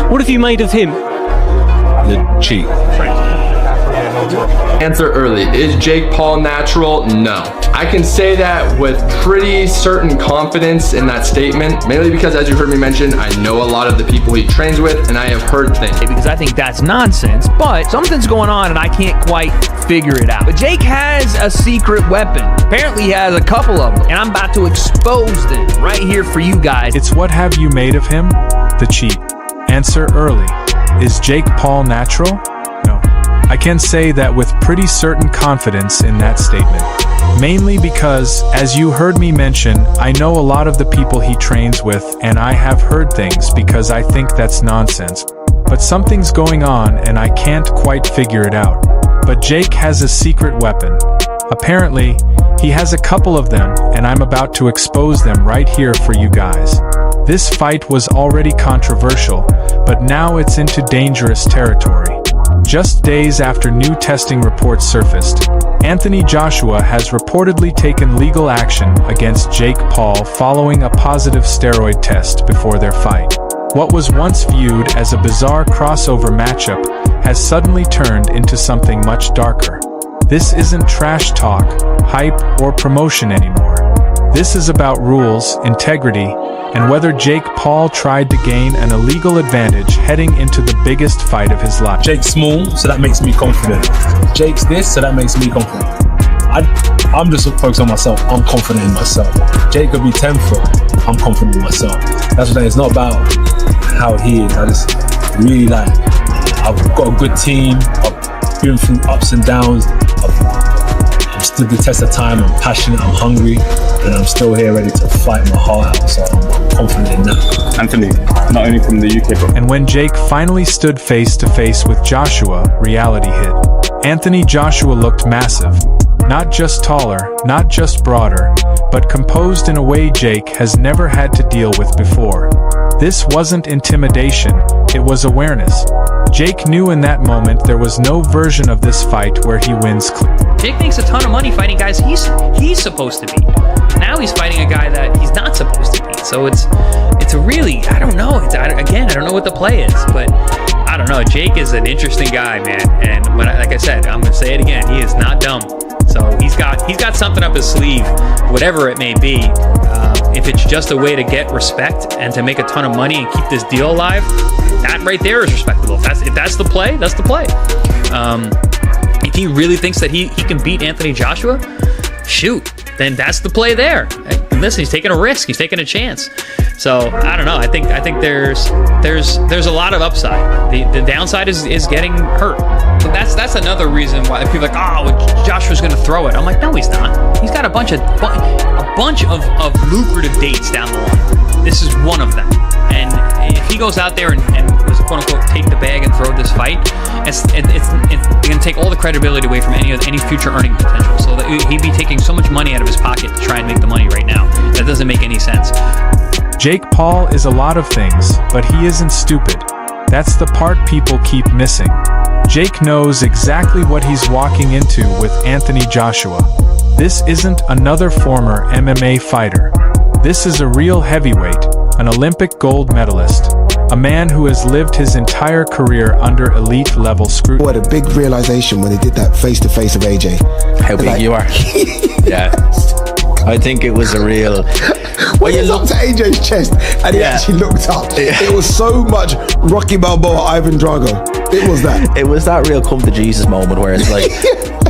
What have you made of him? The cheat. Answer early. Is Jake Paul natural? No. I can say that with pretty certain confidence in that statement, mainly because, as you heard me mention, I know a lot of the people he trains with, and I have heard things. Because I think that's nonsense, but something's going on and I can't quite figure it out. But Jake has a secret weapon. Apparently he has a couple of them, and I'm about to expose them right here for you guys. It's what have you made of him? The cheat. Answer early. Is Jake Paul natural? No. I can say that with pretty certain confidence in that statement. Mainly because, as you heard me mention, I know a lot of the people he trains with, and I have heard things because I think that's nonsense. But something's going on and I can't quite figure it out. But Jake has a secret weapon. Apparently, he has a couple of them, and I'm about to expose them right here for you guys. This fight was already controversial, but now it's into dangerous territory. Just days after new testing reports surfaced, Anthony Joshua has reportedly taken legal action against Jake Paul following a positive steroid test before their fight. What was once viewed as a bizarre crossover matchup has suddenly turned into something much darker. This isn't trash talk, hype, or promotion anymore. This is about rules, integrity, and whether Jake Paul tried to gain an illegal advantage heading into the biggest fight of his life. Jake's small, so that makes me confident. Jake's this, so that makes me confident. I'm just focused on myself. I'm confident in myself. Jake could be 10 foot. I'm confident in myself. That's what it's not about how he is. I just really I've got a good team. I've been through ups and downs. I've stood the test of time. I'm passionate. I'm hungry. And I'm still here ready to fight my heart out, so I'm confident in that. Anthony, not only from the UK, but... And when Jake finally stood face to face with Joshua, reality hit. Anthony Joshua looked massive. Not just taller, not just broader, but composed in a way Jake has never had to deal with before. This wasn't intimidation, it was awareness. Jake knew in that moment there was no version of this fight where he wins clean. Jake makes a ton of money fighting guys he's supposed to be. Now he's fighting a guy that he's not supposed to be. So it's a really, I don't know. I don't know what the play is, but I don't know. Jake is an interesting guy, man. And like I said, I'm gonna say it again. He is not dumb. So he's got something up his sleeve, whatever it may be. If it's just a way to get respect and to make a ton of money and keep this deal alive, that right there is respectable. If that's the play, that's the play. If he really thinks that he can beat Anthony Joshua, shoot, then that's the play there. Listen, he's taking a risk. He's taking a chance. So I don't know. I think there's a lot of upside. The downside is getting hurt. So that's another reason why people are like, oh, well, Joshua's going to throw it. I'm like, no, he's not. He's got a bunch of lucrative dates down the line. This is one of them. And if he goes out there and was quote unquote take the bag and throw this fight, it's going to take all the credibility away from any future earning potential. So that he'd be taking so much money out of his pocket to try and make the money right now. That doesn't make any sense. Jake Paul is a lot of things, but he isn't stupid. That's the part people keep missing. Jake knows exactly what he's walking into with Anthony Joshua. This isn't another former MMA fighter. This is a real heavyweight, an Olympic gold medalist, a man who has lived his entire career under elite-level scrutiny. What a big realization when he did that face-to-face of AJ. How big you are. Yeah. I think it was a real... When he looked at AJ's chest and he actually looked up, it was so much Rocky Balboa, Ivan Drago. It was that. It was that real come to Jesus moment where it's like,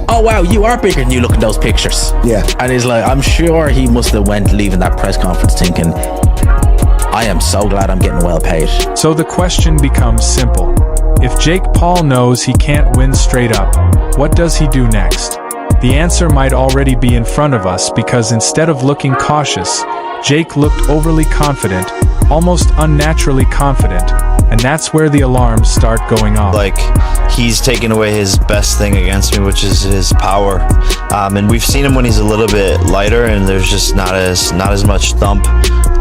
oh wow, you are bigger than you look in those pictures. Yeah. And he's like, I'm sure he must have leaving that press conference thinking, I am so glad I'm getting well paid. So the question becomes simple. If Jake Paul knows he can't win straight up, what does he do next? The answer might already be in front of us because instead of looking cautious, Jake looked overly confident, almost unnaturally confident, and that's where the alarms start going off. Like, he's taking away his best thing against me, which is his power. And we've seen him when he's a little bit lighter and there's just not as much thump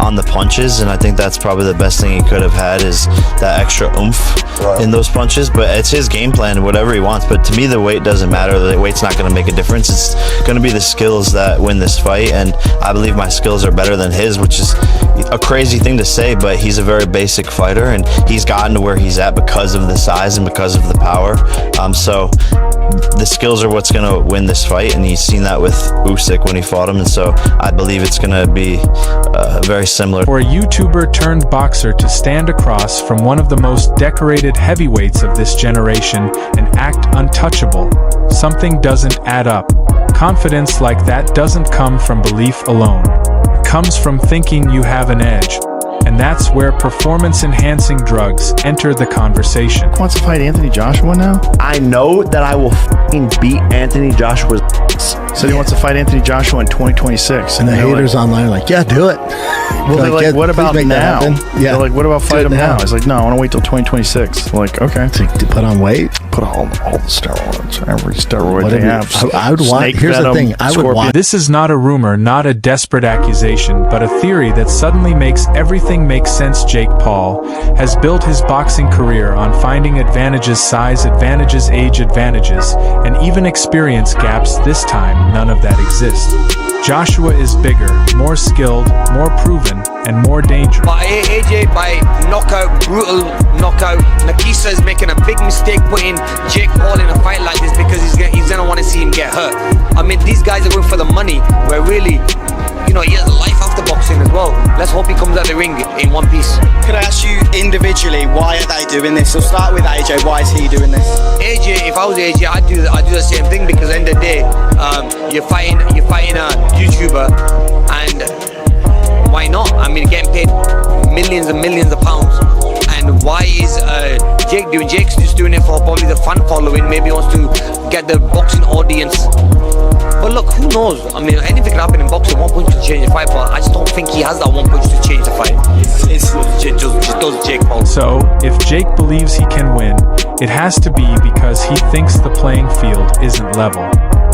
on the punches, and I think that's probably the best thing he could have had is that extra oomph. in those punches, but it's his game plan, whatever he wants. But to me, the weight doesn't matter. The weight's not going to make a difference. It's going to be the skills that win this fight, and I believe my skills are better than his, which is a crazy thing to say, but he's a very basic fighter, and he's gotten to where he's at because of the size and because of the power. So the skills are what's going to win this fight, and he's seen that with Usyk when he fought him, and so I believe it's going to be very similar. For a YouTuber turned boxer to stand across from one of the most decorated heavyweights of this generation and act untouchable, something doesn't add up. Confidence like that doesn't come from belief alone. It comes from thinking you have an edge. And that's where performance-enhancing drugs enter the conversation. Wants to fight Anthony Joshua now? I know that I will f***ing beat Anthony Joshua's So he wants to fight Anthony Joshua in 2026. And the haters online are like, yeah, do it. Well, they're like, what about now? Yeah. They're like, what about fight him now? It's like, no, I want to wait till 2026. I'm like, okay. To put on weight? Put all the steroids. Every steroid they have. I would want, here's the thing, I would want. This is not a rumor, not a desperate accusation, but a theory that suddenly makes everything make sense. Jake Paul has built his boxing career on finding advantages, size advantages, age advantages, and even experience gaps. This time, none of that exists. Joshua is bigger, more skilled, more proven, and more dangerous. But AJ, by knockout, brutal knockout, Nakisa is making a big mistake putting Jake Paul in a fight like this because he's gonna want to see him get hurt. I mean, these guys are going for the money, where really, you know, he has a life after boxing as well. Let's hope he comes out the ring in one piece. Could I ask you individually, why are they doing this? So start with AJ, why is he doing this? AJ, if I was AJ, I'd do the same thing, because at the end of the day, you're fighting a YouTuber, and why not? I mean, getting paid millions and millions of pounds. And why is Jake doing? Jake's just doing it for probably the fan following. Maybe he wants to get the boxing audience. But look, who knows? I mean, anything can happen in boxing. One punch to change the fight, but I just don't think he has that one punch to change the fight. It's just does Jake Paul. So, if Jake believes he can win, it has to be because he thinks the playing field isn't level.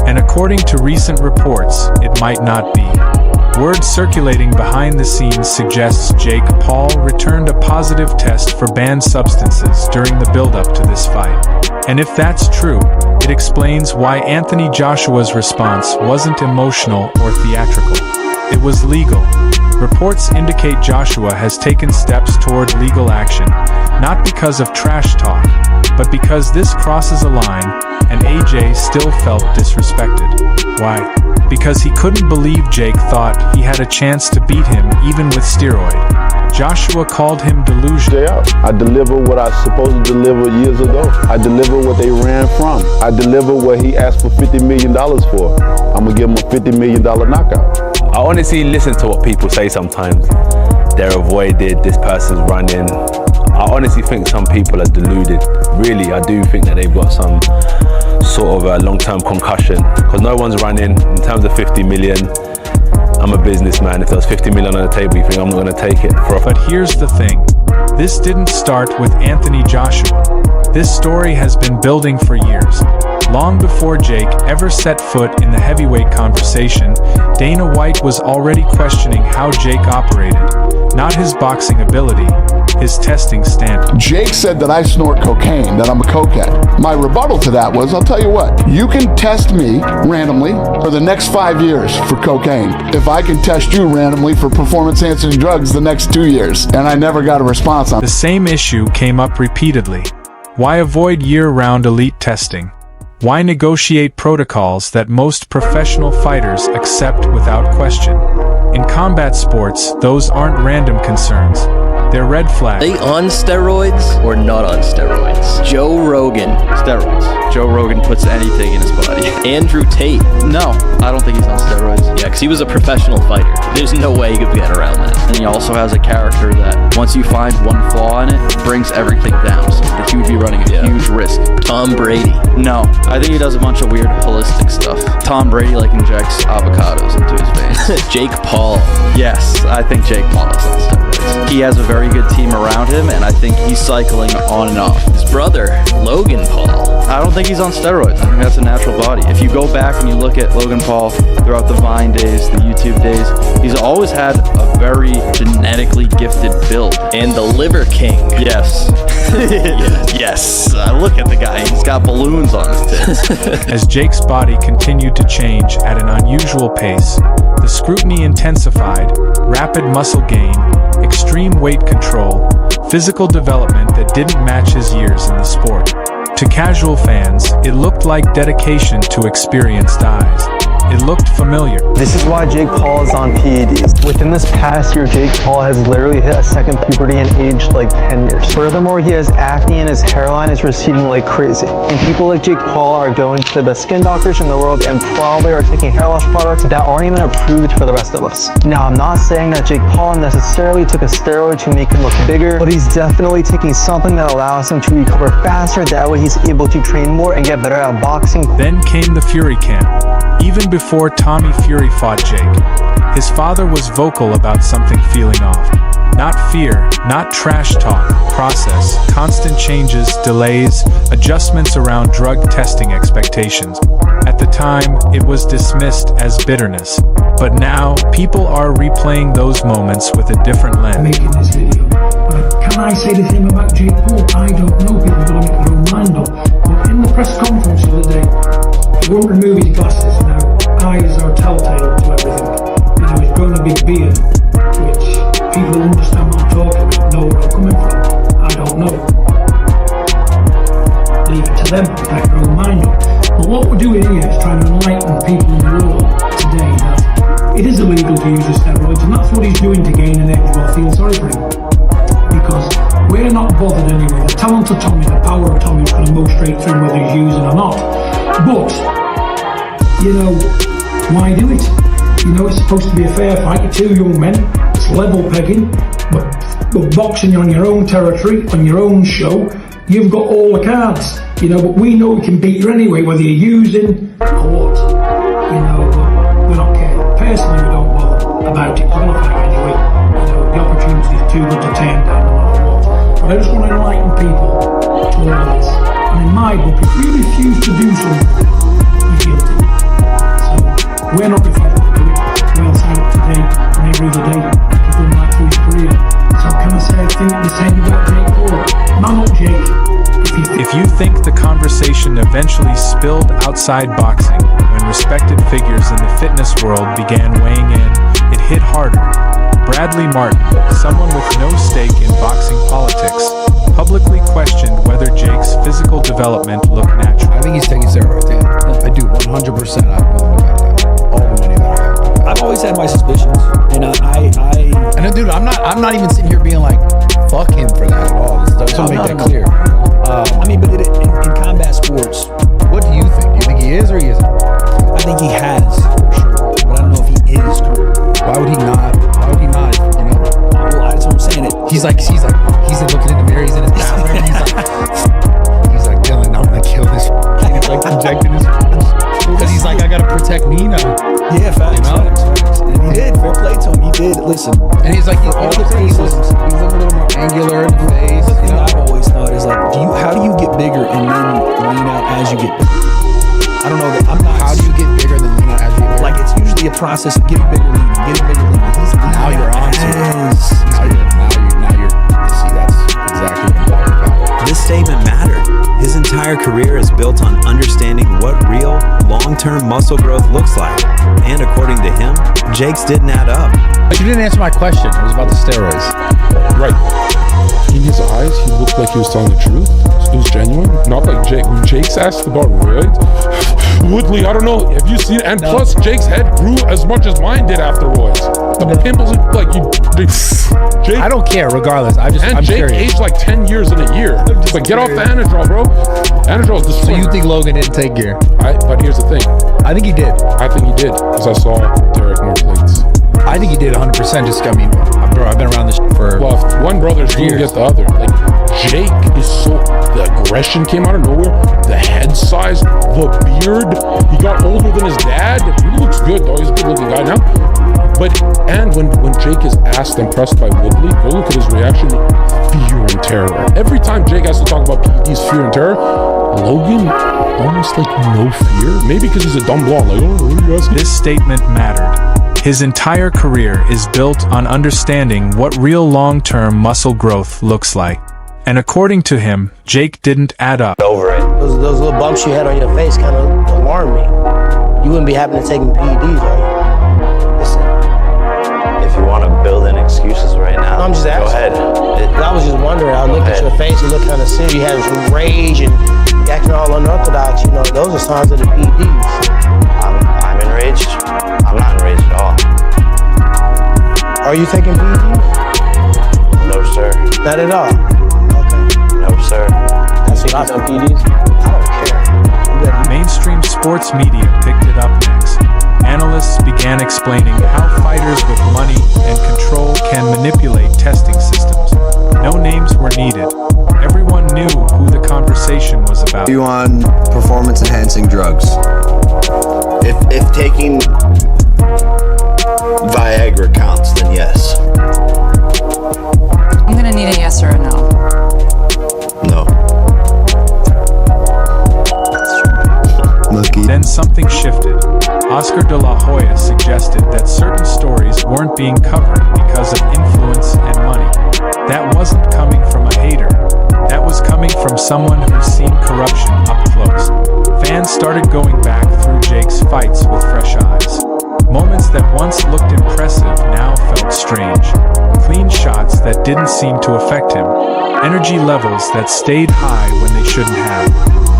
And according to recent reports, it might not be. Word circulating behind the scenes suggests Jake Paul returned a positive test for banned substances during the build-up to this fight. And if that's true, it explains why Anthony Joshua's response wasn't emotional or theatrical. It was legal. Reports indicate Joshua has taken steps toward legal action, not because of trash talk, but because this crosses a line, and AJ still felt disrespected. Why? Because he couldn't believe Jake thought he had a chance to beat him even with Steroid. Joshua called him delusional. I deliver what I was supposed to deliver years ago. I deliver what they ran from. I deliver what he asked for $50 million for. I'm gonna give him a $50 million knockout. I honestly listen to what people say sometimes. They're avoided, this person's running. I honestly think some people are deluded. Really, I do think that they've got some sort of a long-term concussion, because no one's running. In terms of 50 million, I'm a businessman. If there was 50 million on the table, you think I'm not going to take it? But here's the thing. This didn't start with Anthony Joshua. This story has been building for years. Long before Jake ever set foot in the heavyweight conversation, Dana White was already questioning how Jake operated. Not his boxing ability, his testing standard. Jake said that I snort cocaine, that I'm a cokehead. My rebuttal to that was, I'll tell you what, you can test me randomly for the next 5 years for cocaine, if I can test you randomly for performance-enhancing drugs the next 2 years. And I never got a response on the same issue came up repeatedly. Why avoid year-round elite testing? Why negotiate protocols that most professional fighters accept without question? In combat sports, those aren't random concerns. They're red flags. Are they on steroids or not on steroids? Joe Rogan. Steroids. Joe Rogan puts anything in his body. Andrew Tate. No, I don't think he's on steroids. Yeah, because he was a professional fighter. There's no way he could get around that. And he also has a character that, once you find one flaw in it, brings everything down. So that he would be running a huge risk. Tom Brady. No, I think he does a bunch of weird holistic stuff. Tom Brady injects avocados into his veins. Jake Paul. Yes, I think Jake Paul is on steroids. He has a very good team around him, and I think he's cycling on and off. His brother, Logan Paul. I don't think he's on steroids. I think that's a natural body. If you go back and you look at Logan Paul throughout the Vine days, the YouTube days, he's always had a very genetically gifted build. And the Liver King. Yes. Yes, look at the guy. He's got balloons on his tits. As Jake's body continued to change at an unusual pace, the scrutiny intensified, rapid muscle gain, extreme weight control, physical development that didn't match his years in the sport. To casual fans, it looked like dedication to experienced eyes. It looked familiar. This is why Jake Paul is on PEDs. Within this past year, Jake Paul has literally hit a second puberty and aged like 10 years. Furthermore, he has acne and his hairline is receding like crazy. And people like Jake Paul are going to the best skin doctors in the world and probably are taking hair loss products that aren't even approved for the rest of us. Now, I'm not saying that Jake Paul necessarily took a steroid to make him look bigger, but he's definitely taking something that allows him to recover faster. That way he's able to train more and get better at boxing. Then came the Fury camp. Even before Tommy Fury fought Jake, his father was vocal about something feeling off. Not fear, not trash talk, process, constant changes, delays, adjustments around drug testing expectations. At the time, it was dismissed as bitterness. But now, people are replaying those moments with a different lens. Making this video. Can I say the same about Jake Paul? I don't know. People are going to make their own mind up. But in the press conference the other day, he won't remove his glasses. Now, eyes are telltale to everything. You know, he's grown a big beard, which people who understand what I'm talking about know where I'm coming from. I don't know. Leave it to them to make their own mind up. But what we're doing here is trying to enlighten people in the world today that it is illegal to use the steroids, and that's what he's doing to gain an edge. Well, I feel sorry for him. Because we're not bothered anyway. The talent of Tommy, the power of Tommy is going to move straight through whether he's using or not. But, you know, why do it? You know, it's supposed to be a fair fight. You're two young men. It's level pegging. But boxing on your own territory, on your own show, you've got all the cards. You know, but we know we can beat you anyway, whether you're using or what. You know, but we don't care. Personally, we don't bother about it. We're going to fight anyway. You know, the opportunity is too good to turn down no matter what. But I just want to enlighten people to all of this. And in my book, if you refuse to do something, you're guilty. So we're not refusing to do it. We'll sign up today and every other day. He's done that through his career. So can I say I think the same about Jake Paul? Man up, Jake. If you think the conversation eventually spilled outside boxing when respected figures in the fitness world began weighing in, it hit harder. Bradley Martin, someone with no stake in boxing politics, publicly questioned whether Jake's physical development looked natural. I think he's taking steroids, yeah. I do, 100%. I'm willing to bet that. All the money that I have. I've always had my suspicions, and and dude, I'm not even sitting here being like, fuck him for that at all. Just to make that clear. I mean, but in combat sports, what do you think? Do you think he is or he isn't? I think he has for sure, but I don't know if he is currently. Why would he not? You know? Well, that's what I'm saying. He's looking in the mirror. He's in his bathroom. He's like, Dylan, I'm gonna kill this. And he's like injecting his because he's like, I gotta protect me now. Yeah, facts. You know? Facts. And he did. Fair play to him. He did. Listen. And he's like, all the criticisms. He's a little more angular in the face. The thing I've always thought is like, how do you get bigger and then lean out as you get bigger? I don't know that. I'm not. How do you get bigger than lean out as you get bigger? Like, it's usually a process of getting bigger, leaning, getting bigger, leaning. Now you're on to it. Now you're. See, that's exactly what I'm talking about. This statement mattered. His entire career is built on understanding what real, long-term muscle growth looks like. And according to him, Jake's didn't add up. But you didn't answer my question. It was about the steroids. Right. In his eyes, he looked like he was telling the truth. It was genuine. Not like Jake. When Jake's asked about roids, Woodley, I don't know. Have you seen it? And plus, Jake's head grew as much as mine did after roids. The pimples, like you. Jake, I don't care. Regardless, I'm Jake curious. aged like 10 years in a year. But get off the Anadrol, bro. Anadrol's the. So you think Logan didn't take gear? But here's the thing. I think he did. I think he did because I saw Derek more plates. I think he did 100%. Just, I mean, bro, I've been around this for. Well, if one brother's doing get the other. Like Jake is so. The aggression came out of nowhere. The head size, the beard. He got older than his dad. He looks good though. He's a good-looking guy now. But when Jake is asked and pressed by Woodley, go look at his reaction. Fear and terror. Every time Jake has to talk about PEDs, fear and terror, Logan almost like no fear. Maybe because he's a dumb blonde. Like, oh, what are you asking? This statement mattered. His entire career is built on understanding what real long-term muscle growth looks like. And according to him, Jake didn't add up. Over it. Those little bumps you had on your face kind of alarmed me. You wouldn't be happy to take PEDs, are you? Listen. If you want to build in excuses right now, I'm just asking. Go ahead. I was just wondering. I looked at your face. You look kind of serious. You had some rage and you acting all unorthodox. You know, those are signs of the PEDs. I'm enraged. I'm not enraged at all. Are you taking PEDs? No, sir. Not at all. No, sir. That's what I think. PEDs? I don't care. Mainstream sports media picked it up next. Analysts began explaining how fighters with money and control can manipulate testing systems. No names were needed. Everyone knew who the conversation was about. You on performance-enhancing drugs? If taking Viagra counts, then yes. I'm gonna need a yes or a no. No. Then something shifted. Oscar de la Hoya suggested that certain stories weren't being covered because of influence and money. That wasn't coming from a hater. That was coming from someone who's seen corruption up close. Fans started going back through Jake's fights with fresh eyes. Moments that once looked impressive now felt strange. Clean shots that didn't seem to affect him. Energy levels that stayed high when they shouldn't have.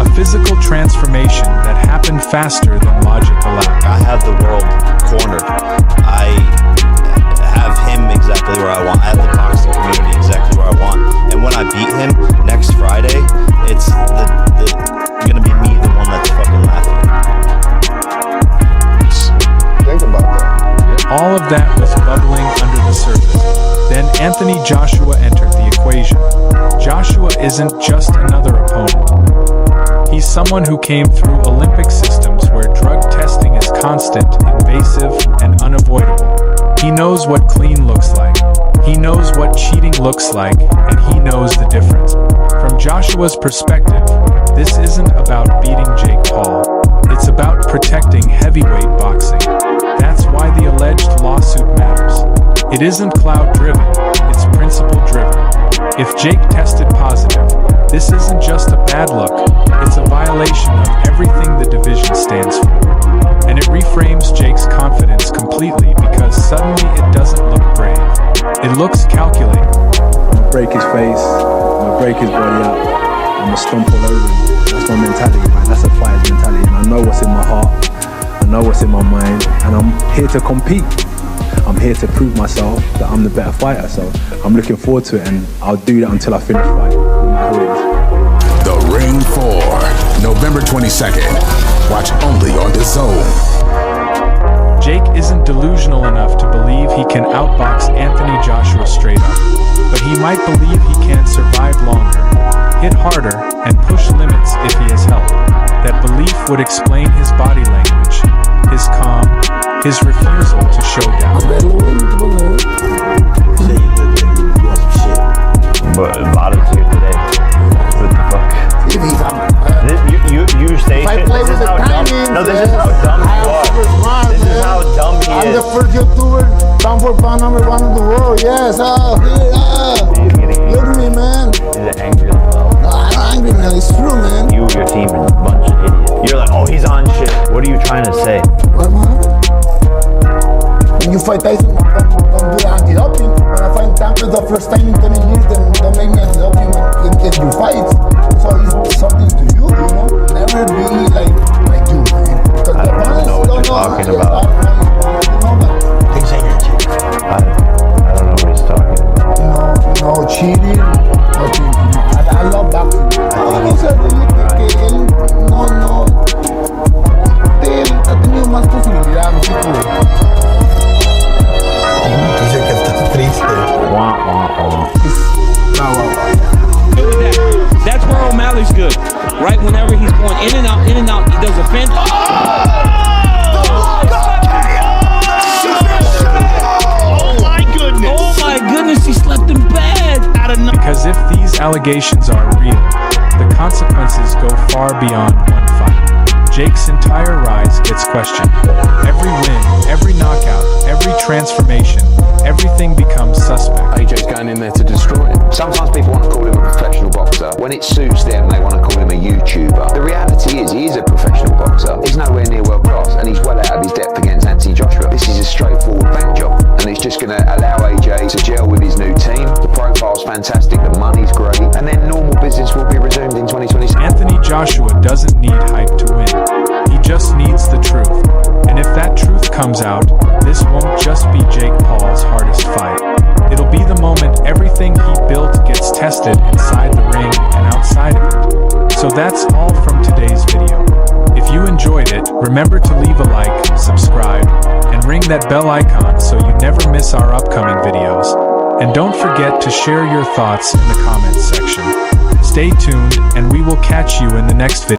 A physical transformation that happened faster than logic allowed. I have the world cornered. I have him exactly where I want. I have the boxing community exactly where I want. And when I beat him next Friday, it's gonna be me, the one that's fucking laughing. Think about that. All of that was bubbling under the surface. Then Anthony Joshua entered the equation. Joshua isn't just another opponent. He's someone who came through Olympic systems where drug testing is constant, invasive, and unavoidable. He knows what clean looks like. He knows what cheating looks like, and he knows the difference. From Joshua's perspective, this isn't about beating Jake Paul. It's about protecting heavyweight boxing. That's why the alleged lawsuit matters. It isn't cloud-driven, it's principle-driven. If Jake tested positive, this isn't just a bad look, it's a violation of everything the division stands for. And it reframes Jake's confidence completely because suddenly it doesn't look brave. It looks calculated. I'm gonna break his face, I'm gonna break his body up, I'm gonna stomp all over him. That's my mentality, man. That's a fighter's mentality. And I know what's in my heart, I know what's in my mind, and I'm here to compete. I'm here to prove myself that I'm the better fighter, so I'm looking forward to it, and I'll do that until I finish fighting, no matter who it is. The Ring 4, November 22nd. Watch only on DAZN. Jake isn't delusional enough to believe he can outbox Anthony Joshua straight up, but he might believe he can survive longer, hit harder, and push limits if he has help. That belief would explain his body language, his calm, his refusal to show down. But a lot of here today. What the fuck? You say shit. This is how dumb. No, this is how dumb you are. This is how dumb he is. I'm the first YouTuber pound for pound #1 in the world. Yes. Look at me, man. He's an angry little. No, I'm not angry, man. It's true, man. You, your team, are a bunch of idiots. You're like, oh, he's on shit. What are you trying to say? What happened? When you fight Tyson, don't do anti-doping. When I fight Tampa the first time in 20 years, then don't make me anti-doping in your fights. So it's something to you, you know? Never be like you, man. Because I don't even know what you're talking about. Things ain't your cheating. I don't know what he's talking about. No cheating, no cheating. I love boxing. No sé, que él no ha tenido más posibilidades, tipo. Dice que está triste. That's where O'Malley's good. Right whenever he's going in and out, he does a fence. Oh my goodness, he slept in bed out of nothing. Because if these allegations are real, the consequences go far beyond one fight. Jake's entire rise gets questioned. Every win, every knockout, every transformation, everything becomes suspect. AJ's going in there to destroy him. Sometimes people want to call him a professional boxer. When it suits them, they want to call him a YouTuber. The reality is, he is a professional boxer. He's nowhere near world class, and he's well out of his depth against Anthony Joshua. This is a straightforward bank job, and it's just going to allow AJ to gel with his new team. The profile's fantastic, the money's great, and then normal business will be resumed in 2026. Anthony Joshua doesn't need hype to win. He just needs the truth. And if that truth comes out, this won't just be Jake Paul's hardest fight. It'll be the moment everything he built gets tested inside the ring and outside of it. So that's all from today's video. If you enjoyed it, remember to leave a like, subscribe, and ring that bell icon so you never miss our upcoming videos. And don't forget to share your thoughts in the comments section. Stay tuned, and we will catch you in the next video.